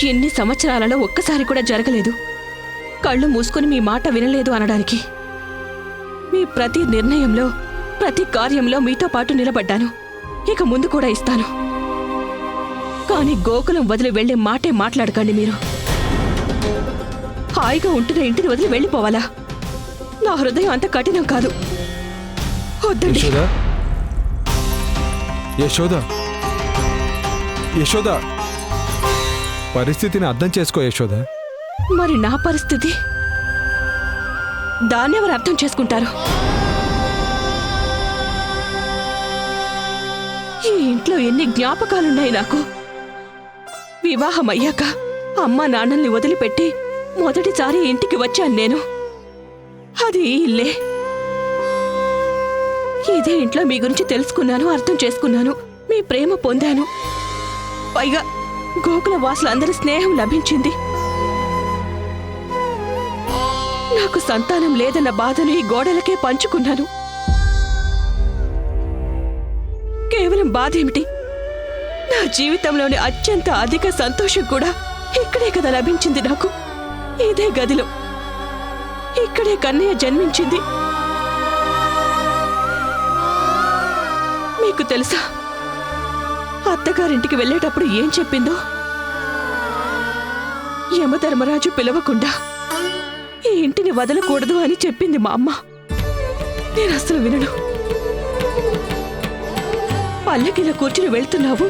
ఎన్ని సంవత్సరాలలో ఒక్కసారి కూడా జరగలేదు. కళ్ళు మూసుకుని మీ మాట వినలేదు అనడానికి. మీ ప్రతి నిర్ణయంలో, ప్రతి కార్యంలో మీతో పాటు నిలబడ్డాను. ఇక ముందు కూడా ఇస్తాను. కానీ గోకులం వదిలి వెళ్లే మాటే మాట్లాడకండి. మీరు హాయిగా ఉంటున్న ఇంటిని వదిలి వెళ్ళిపోవాలా? నా హృదయం అంత కఠినం కాదు. వద్దండి. యశోద, పరిస్థితిని అర్థం చేసుకో యశోద. మరి నా పరిస్థితి దాన్నెవరు అర్థం చేసుకుంటారు? ఈ ఇంట్లో ఎన్ని జ్ఞాపకాలున్నాయి నాకు. వివాహం అయ్యాక అమ్మా నాన్నల్ని వదిలిపెట్టి మొదటిసారి ఇంటికి వచ్చాను నేను. అది ఈ ఇల్లే. ఇదే ఇంట్లో మీ గురించి తెలుసుకున్నాను, అర్థం చేసుకున్నాను, మీ ప్రేమ పొందాను. పైగా గోకుల వాసులందరి స్నేహం లభించింది. నాకు సంతానం లేదన్న బాధను ఈ గోడలకే పంచుకున్నాను. కేవలం బాధ ఏమిటి? నా జీవితంలోని అత్యంత అధిక సంతోషం కూడా ఇక్కడే కదా లభించింది నాకు. ఇదే గదిలో, ఇక్కడే కన్నయ్య జన్మించింది. మీకు తెలుసా అత్తగారింటికి వెళ్ళేటప్పుడు ఏం చెప్పిందో? యమధర్మరాజు పిలవకుండా ఈ ఇంటిని వదలకూడదు అని చెప్పింది మా అమ్మ. నేను అసలు వినను. పల్లకిలో కూర్చుని వెళ్తున్నావు,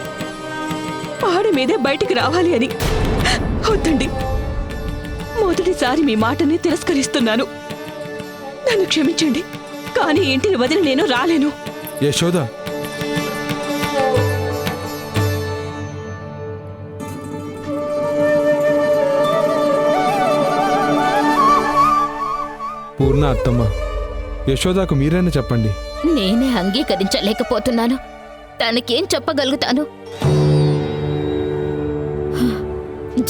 పాడి మీదే బయటికి రావాలి అని. వద్దండి, మొదటిసారి మీ మాటని తిరస్కరిస్తున్నాను. నన్ను క్షమించండి, కానీ ఇంటిని వదిలి నేను రాలేను. యశోద, పూర్ణ అత్తమ్మ, యశోదకు మీరైనా చెప్పండి. నేనే అంగీకరించలేకపోతున్నాను. తనకేం చెప్పగలుగుతాను?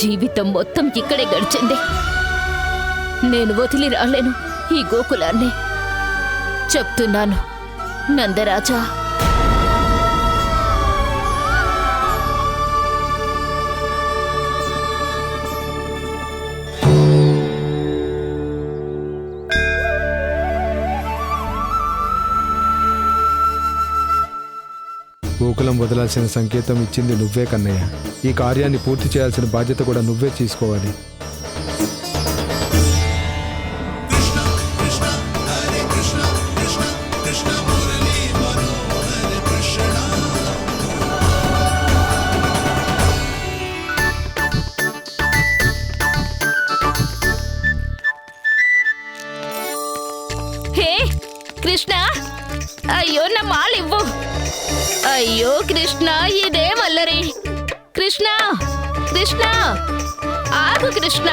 జీవితం మొత్తం ఇక్కడే గడిచింది. నేను వదిలి రాలేను ఈ గోకులాన్ని. చెప్తున్నాను నందరాజా. గోకులం వదలాల్సిన సంకేతం ఇచ్చింది నువ్వే కన్నయ్య. ఈ కార్యాన్ని పూర్తి చేయాల్సిన బాధ్యత కూడా నువ్వే తీసుకోవాలి. హే కృష్ణ, అయ్యో నా మాలివ్వు. అయ్యో కృష్ణ, ఇదే మల్లరి. కృష్ణ, కృష్ణ, ఆగు కృష్ణ.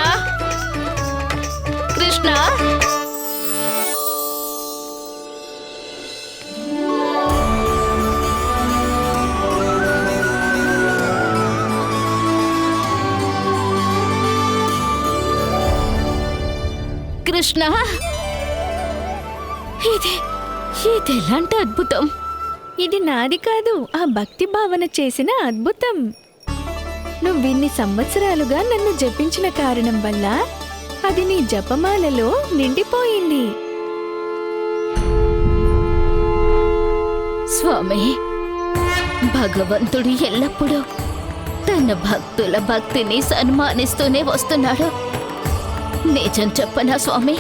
కృష్ణ, కృష్ణ, ఇదెలాంటి అద్భుతం! ఇది నాది కాదు, ఆ భక్తి భావన చేసిన అద్భుతం. నువ్విన్ని సంవత్సరాలుగా నన్ను జపించిన కారణం వల్ల అది నీ జపమాలలో నిండిపోయింది. స్వామి, భగవంతుడు ఎల్లప్పుడూ తన భక్తుల భక్తిని సన్మానిస్తూనే వస్తున్నాడు. నిజం చెప్పనా స్వామి,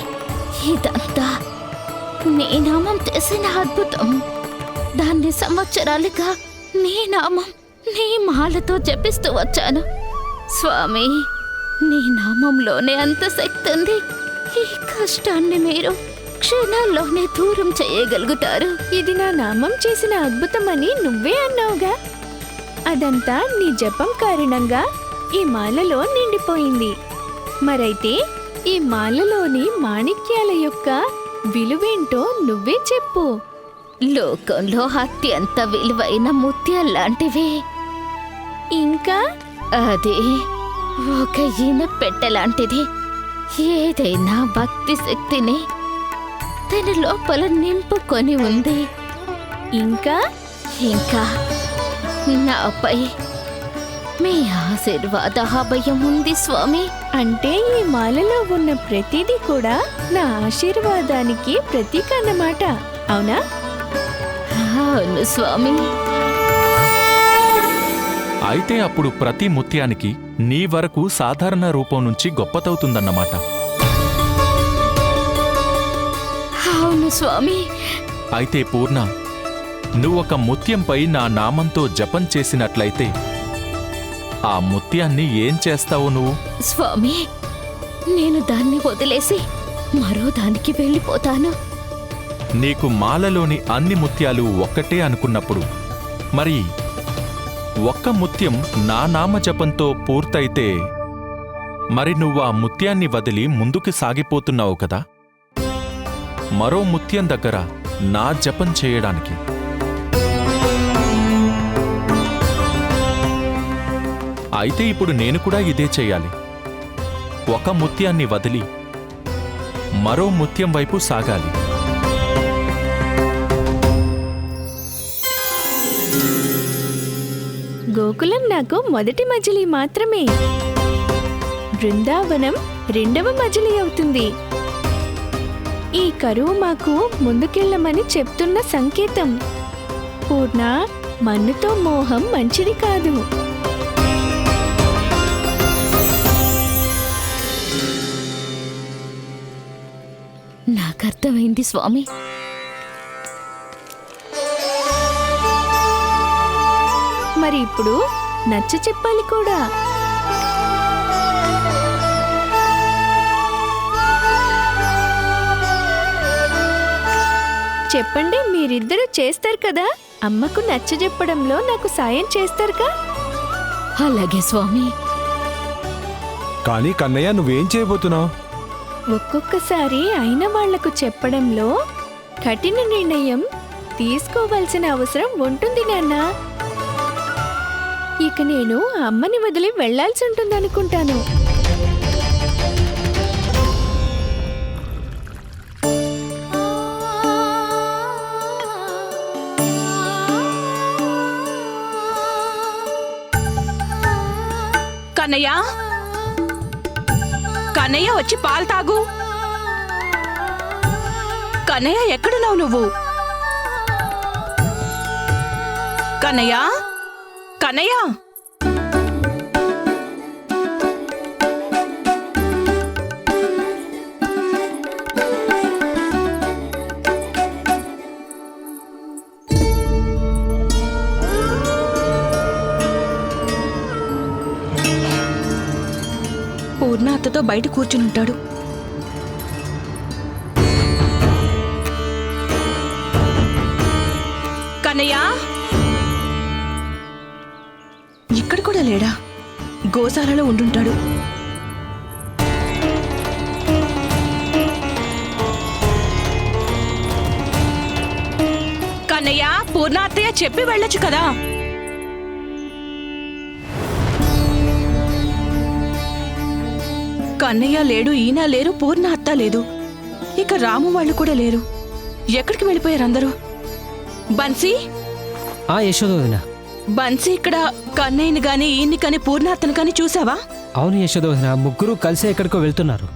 ఇదంతా నీ నామం చేసిన అద్భుతం. దాన్ని సంవత్సరాలుగా నీ నామం, నీ మాలతో జపిస్తూ వచ్చాను. స్వామి, నీ నామంలోనే అంత శక్తి ఉంది. ఈ కష్టాన్ని మీరు క్షణాల్లోనే దూరం చేయగలుగుతారు. ఇది నా నామం చేసిన అద్భుతమని నువ్వే అన్నావుగా. అదంతా నీ జపం కారణంగా ఈ మాలలో నిండిపోయింది. మరైతే ఈ మాలలోని మాణిక్యాల యొక్క విలువేంటో నువ్వే చెప్పు. లోకంలో అత్యంత విలువైన ముత్యాల్లాంటివి. ఇంకా అది ఒక ఇనపెట్టెలాంటిది. ఏదైనా భక్తి శక్తిని తన లోపల నింపుకొని ఉంది. ఇంకా ఇంకా నాపై మీ ఆశీర్వాద అభయం ఉంది స్వామి. అంటే ఈ మాలలో ఉన్న ప్రతిదీ కూడా నా ఆశీర్వాదానికి ప్రతీక అన్నమాట, అవునా? అవును స్వామి. అయితే అప్పుడు ప్రతి ముత్యానికి నీ వరకు సాధారణ రూపం నుంచి గొప్పతవుతుందన్నమాట. అవును స్వామి. అయితే పూర్ణ, నువ్వొక ముత్యంపై నా నామంతో జపం చేసినట్లయితే ఆ ముత్యాన్ని ఏం చేస్తావు నువ్వు? స్వామి, నేను దాన్ని వదిలేసి మరో దానికి వెళ్ళిపోతాను. నీకు మాలలోని అన్ని ముత్యాలు ఒక్కటే అనుకున్నప్పుడు మరి ఒక్క ముత్యం నా నామజపంతో పూర్తయితే మరి నువ్వు ఆ ముత్యాన్ని వదిలి ముందుకు సాగిపోతున్నావు కదా, మరో ముత్యం దగ్గర నా జపం చేయడానికి. అయితే ఇప్పుడు నేను కూడా ఇదే చెయ్యాలి. ఒక ముత్యాన్ని వదిలి మరో ముత్యం వైపు సాగాలి. గోకులం నాకు మొదటి మజిలీ మాత్రమే, బృందావనం రెండవ మజిలీ అవుతుంది. ఈ కరువు మాకు ముందుకెళ్ళమని చెప్తున్న సంకేతం. పూర్ణ, మన్నుతో మోహం మంచిది కాదు. నాకర్థమైంది స్వామి. మరి ఇప్పుడు నచ్చ చెప్పాలి కూడా. చెప్పండి, మీరిద్దరూ చేస్తారు కదా, అమ్మకు నచ్చ చెప్పడంలో నాకు సాయం చేస్తారుగా? అలాగే స్వామి. కానీ కన్నయ్య, నువ్వేం చేయబోతున్నావు? ఒక్కొక్కసారి అయిన వాళ్లకు చెప్పడంలో కఠిన నిర్ణయం తీసుకోవాల్సిన అవసరం ఉంటుంది నాన్న. ఇక నేను అమ్మని వదిలి వెళ్లాల్సి ఉంటుందనుకుంటాను. కన్నయ్య, కన్నయ్య వచ్చి పాలు తాగు. కన్నయ్య, ఎక్కడున్నావు నువ్వు? కన్నయ్య, కన్నయ్య. పూర్ణ అత్తతో బయట కూర్చునుంటాడు. కన్నయ్య, ఇక్కడ కూడా లేడా? గోశాలలో ఉండుంటాడు. కన్నయ్య, పూర్ణ అత్తయ్య చెప్పి వెళ్ళొచ్చు కదా. కన్నయ్య లేడు, ఈయన లేరు, పూర్ణ అత్త లేదు, ఇక రాము వాళ్ళు కూడా లేరు. ఎక్కడికి వెళ్ళిపోయారు అందరూ? బన్సీ, యశోద వదిన. బన్సీ ఇక్కడ కన్నయ్యని గాని ఈయన్ని కాని పూర్ణ అత్తను కాని చూసావా? అవును యశోద వదిన, ముగ్గురు కలిసి ఎక్కడికో వెళ్తున్నారు.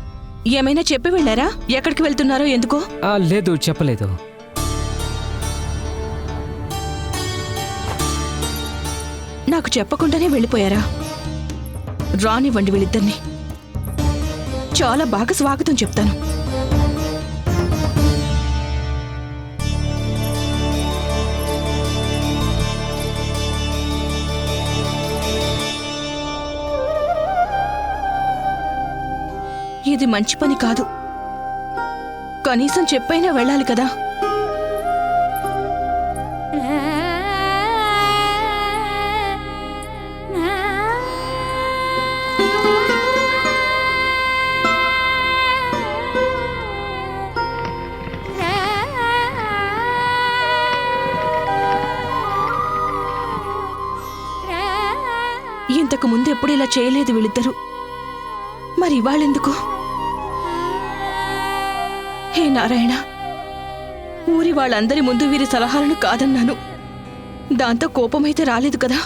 ఏమైనా చెప్పి వెళ్ళారా? ఎక్కడికి వెళ్తున్నారో ఎందుకో? లేదు, చెప్పలేదు. నాకు చెప్పకుండానే వెళ్ళిపోయారా? రానివ్వండి వీళ్ళిద్దరిని, చాలా బాగా స్వాగతం చెప్తాను. ఇది మంచి పని కాదు. కనీసం చెప్పైనా వెళ్ళాలి కదా. ఇంతకు ముందు ఎప్పుడు ఇలా చేయలేదు వీళ్ళిద్దరూ. మరి ఇవాళెందుకు? హే నారాయణ, ఊరి వాళ్ళందరి ముందు వీరి సలహాలను కాదన్నాను. దాంతో కోపమైతే రాలేదు కదా.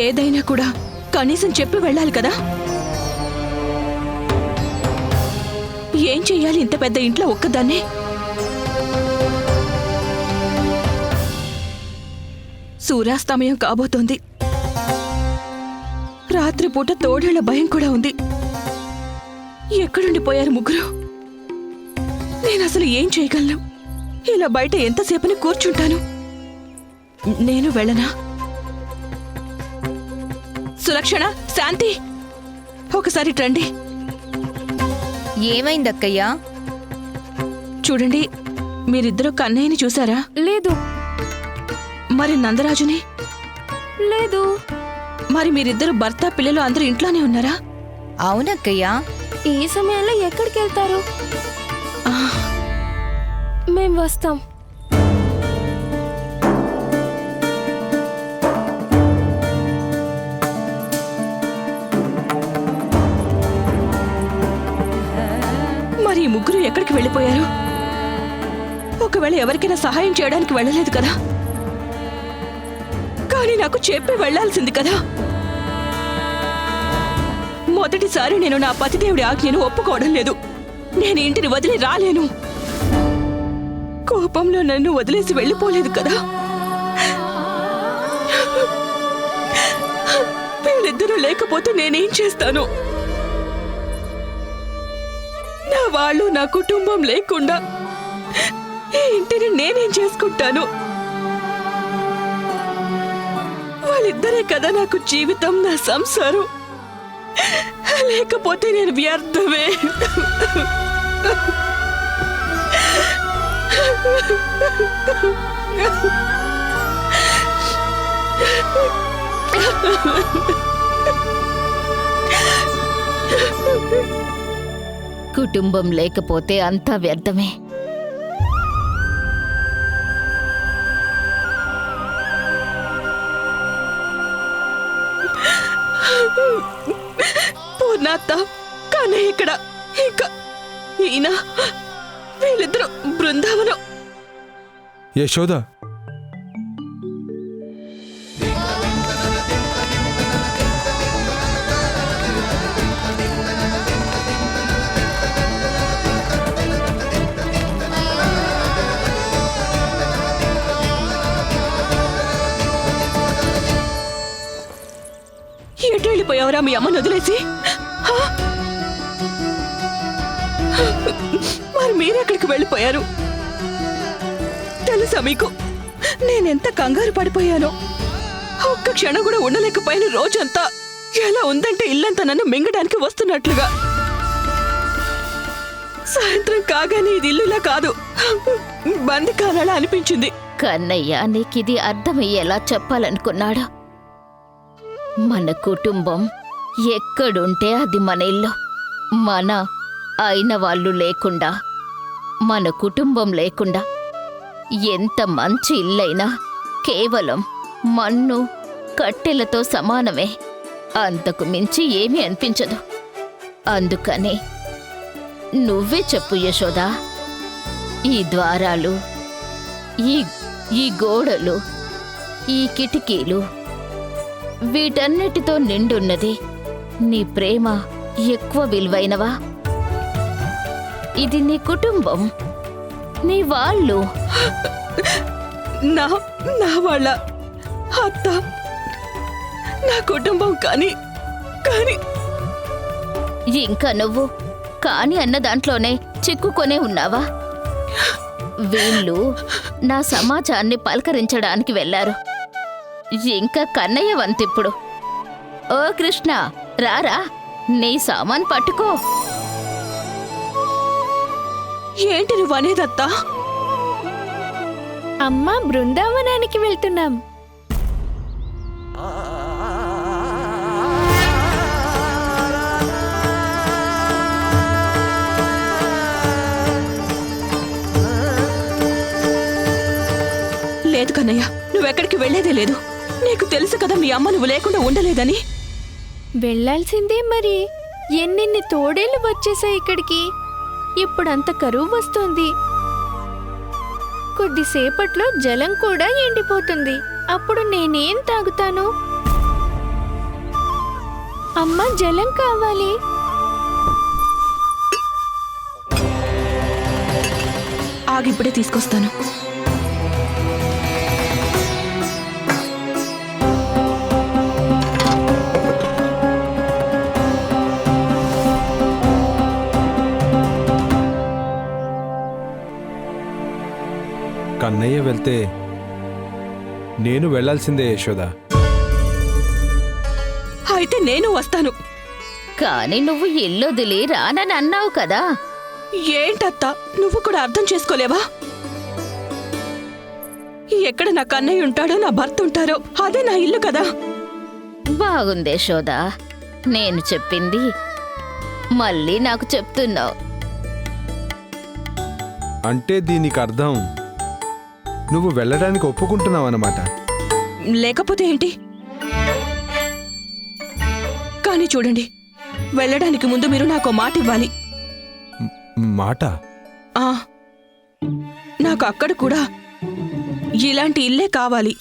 ఏదైనా కూడా కనీసం చెప్పి వెళ్ళాలి కదా. ఏం చెయ్యాలి ఇంత పెద్ద ఇంట్లో ఒక్కదాన్నే? సూర్యాస్తమయం కాబోతోంది. రాత్రిపూట తోడేళ్ల భయం కూడా ఉంది. ఎక్కడుండిపోయారు ముగ్గురు? నేనసలు ఏం చేయగలను? ఇలా బయట ఎంతసేపని కూర్చుంటాను? నేను వెళ్ళనా? సులక్షణ, శాంతి, ఒకసారి రండి. ఏమైందక్కయ్యా? చూడండి, మీరిద్దరూ కన్నయ్యని చూసారా? లేదు. మరి నందరాజుని? లేదు. మరి మీరిద్దరు భర్త పిల్లలు అందరూ ఇంట్లోనే ఉన్నారా? అవునక్కయ్యా. ఈ సమయంలో ఎక్కడికి వెళ్తారు? మేం వస్తాం. మరి ఈ ముగ్గురు ఎక్కడికి వెళ్ళిపోయారు? ఒకవేళ ఎవరికైనా సహాయం చేయడానికి వెళ్ళలేదు కదా? కానీ నాకు చెప్పి వెళ్ళాల్సింది కదా. మొదటిసారి నేను నా పతిదేవుడి ఆజ్ఞను ఒప్పుకోవడం లేదు. నేను ఇంటిని వదిలి రాలేను. కోపంలో నన్ను వదిలేసి వెళ్ళిపోలేదు కదా. వీళ్ళిద్దరూ లేకపోతే నేనేం చేస్తాను? నా వాళ్ళు, నా కుటుంబం లేకుండా ఈ ఇంటిని నేనేం చేసుకుంటాను? వాళ్ళిద్దరే కదా నాకు జీవితం, నా సంసారం. లేకపోతే నేను వ్యర్థమే. కుటుంబం లేకపోతే అంతా వ్యర్థమే. పూర్ణాత్త, కానీ ఇక్కడ ఇంకా ఈయన, వీళ్ళిద్దరూ బృందావనం. యశోద, ఎటు వెళ్ళిపోయావరా మీ అమ్మను వదిలేసి? హా? మరి మీరెక్కడికి వెళ్ళిపోయారు? తెలుసా మీకు నేనెంత కంగారు పడిపోయానో? ఒక్క క్షణం కూడా ఉండలేకపోయిన రోజంతా ఎలా ఉందంటే ఇల్లంతా నన్ను మింగడానికి వస్తున్నట్లుగా. సాయంత్రం కాగానే ఇది ఇల్లులా కాదు, బందికానాలా అనిపించింది. కన్నయ్య నీకిది అర్థమయ్యేలా చెప్పాలనుకున్నాడు. మన కుటుంబం ఎక్కడుంటే అది మన ఇల్లు. మన అయిన వాళ్ళు లేకుండా, మన కుటుంబం లేకుండా ఎంత మంచి ఇల్లైనా కేవలం మన్ను కట్టెలతో సమానమే. అంతకు మించి ఏమీ అనిపించదు. అందుకని నువ్వే చెప్పు యశోదా, ఈ ద్వారాలు, ఈ గోడలు, ఈ కిటికీలు, వీటన్నిటితో నిండున్నది నీ ప్రేమ ఎక్కువ విలువైనవా? ఇది నీ కుటుంబం, నీ వాళ్ళు. నా వాళ్ళ అత్త నా కుటుంబం, కానీ ఇంకా నువ్వు కాని అన్న దాంట్లోనే చిక్కుకొనే ఉన్నావా? వీళ్ళు నా సమాజాన్ని పలకరించడానికి వెళ్లారు. ఇంకా కన్నయ్య వంతిప్పుడు. ఓ కృష్ణ, రారా, నీ సామాన్ పట్టుకో. ఏంటి నువ్వు అనేదత్తా? అమ్మా, బృందావనానికి వెళ్తున్నాం. లేదు కన్నయ్య, నువ్వెక్కడికి వెళ్లేదే లేదు. నీకు తెలుసు కదా మీ అమ్మ నువ్వు లేకుండా ఉండలేదని. వెళ్ళాల్సిందే మరి. ఎన్నెన్ని తోడేళ్లు వచ్చేసాయి ఇక్కడికి. ఇప్పుడంత కరువు వస్తుంది. కొద్దిసేపట్లో జలం కూడా ఎండిపోతుంది. అప్పుడు నేనేం తాగుతాను? అమ్మ జలం కావాలి. ఆగిప్పుడే తీసుకొస్తాను. కన్నయ్య వెళ్తే నేను వెళ్ళాల్సిందే యశోద. అయితే నేను వస్తాను. కానీ నువ్వు ఇల్లొదిలి రానని అన్నావు కదా. ఏంటత్తా, నువ్వు కూడా అర్థం చేసుకోలేవా? ఎక్కడ నా కన్నయ్య ఉంటాడో, నా భర్త ఉంటారో అదే నా ఇల్లు కదా. బాగుంది యశోద, నేను చెప్పింది మళ్ళీ నాకు చెప్తున్నావు. అంటే దీనికి అర్థం నువ్వు వెళ్ళడానికి ఒప్పుకుంటున్నావు అన్నమాట. లేకపోతే ఏంటి? కానీ చూడండి, వెళ్ళడానికి ముందు మీరు నాకు మాట ఇవ్వాలి. మాట? ఆ, నాకు అక్కడ కూడా ఇలాంటి ఇల్లే కావాలి.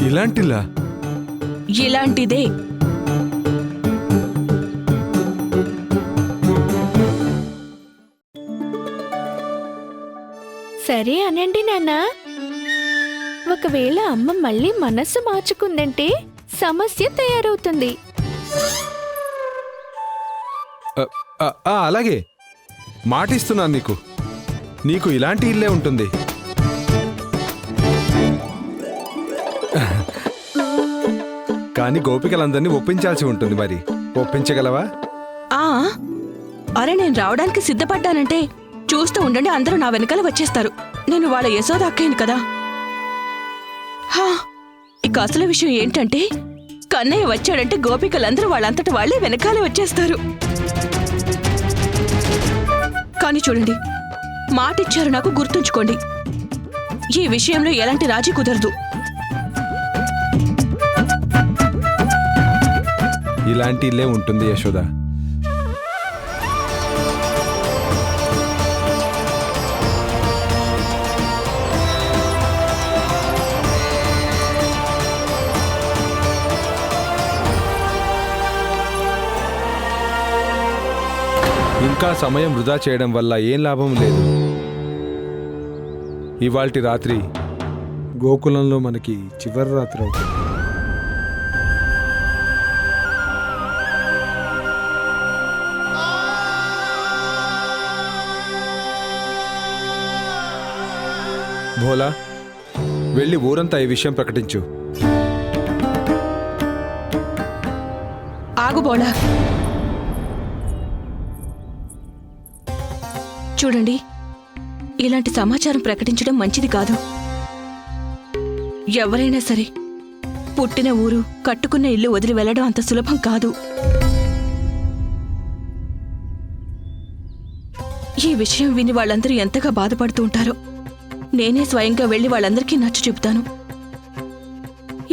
ఇలాంటిలా? ఇలాంటిదే. సరే అనండి నాన్న. ఒకవేళ అమ్మ మళ్ళీ మనస్సు మార్చుకుందంటే సమస్య తయారవుతుంది. అలాగే మాటిస్తున్నాను నీకు. నీకు ఇలాంటి ఇల్లే ఉంటుంది. కానీ గోపికలందరినీ ఒప్పించాల్సి ఉంటుంది. మరి ఒప్పించగలవా? ఆ, అరే నేను రావడానికి సిద్ధపడ్డానంటే చూస్తూ ఉండండి, అందరూ నా వెనకాల వచ్చేస్తారు. నేను వాళ్ళ యశోద అక్కయ్యను కదా. హా, ఇక అసలు విషయం ఏంటంటే కన్నయ్య వచ్చాడంటే గోపికలందరూ వాళ్ళంతట వాళ్ళే వెనకాలే వచ్చేస్తారు. కానీ చూడండి, మాటిచ్చారు నాకు, గుర్తుంచుకోండి. ఈ విషయంలో ఎలాంటి రాజీ కుదరదు. ఇలాంటి ఇల్లే ఉంటుంది యశోద. ఇంకా సమయం వృధా చేయడం వల్ల ఏం లాభం లేదు. ఇవాల్టి రాత్రి గోకులంలో మనకి చివరి రాత్రి అవుతుంది. భోలా, వెళ్ళి ఊరంతా ఈ విషయం ప్రకటించు. ఆగు బోళా. చూడండి, ఇలాంటి సమాచారం ప్రకటించడం మంచిది కాదు. ఎవరైనా సరే పుట్టిన ఊరు, కట్టుకున్న ఇల్లు వదిలి వెళ్ళడం అంత సులభం కాదు. ఈ విషయం విని వాళ్ళందరూ ఎంతగా బాధపడుతూ ఉంటారో. నేనే స్వయంగా వెళ్లి వాళ్ళందరికీ నచ్చ చెబుతాను.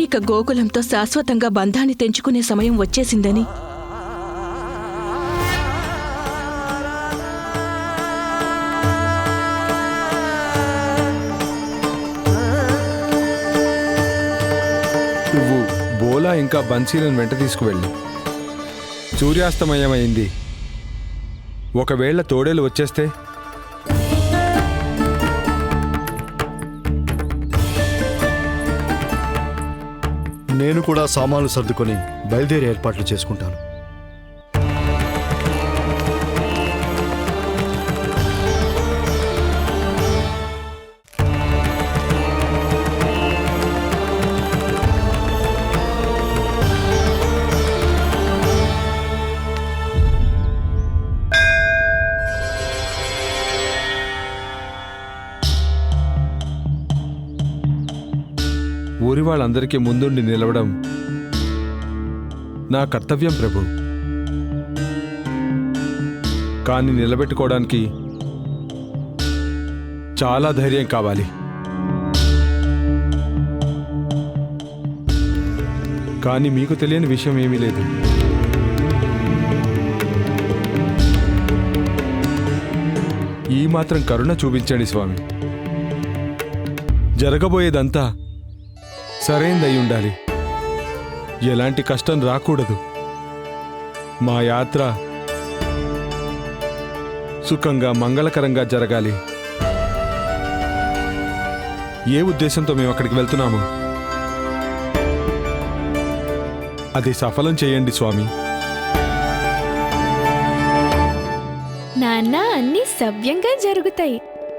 ఇక గోకులంతో శాశ్వతంగా బంధాన్ని తెంచుకునే సమయం వచ్చేసిందని. నువ్వు బోలా ఇంకా బన్సీలను వెంట తీసుకువెళ్ళు. సూర్యాస్తమయమైంది. ఒకవేళ తోడేలు వచ్చేస్తే? నేను కూడా సామాన్లు సర్దుకొని బయలుదేరి ఏర్పాట్లు చేసుకుంటాను. ఊరి వాళ్ళందరికీ ముందుండి నిలవడం నా కర్తవ్యం ప్రభు. కానీ నిలబెట్టుకోవడానికి చాలా ధైర్యం కావాలి. కానీ మీకు తెలియని విషయం ఏమీ లేదు. ఈ మాత్రం కరుణ చూపించండి స్వామి. జరగబోయేదంతా సరైనదై ఉండాలి. ఎలాంటి కష్టం రాకూడదు. మా యాత్ర సుఖంగా మంగళకరంగా జరగాలి. ఏ ఉద్దేశంతో మేము అక్కడికి వెళ్తున్నాము అది సఫలం చేయండి స్వామి. నాన్న అన్ని సవ్యంగా జరుగుతాయి.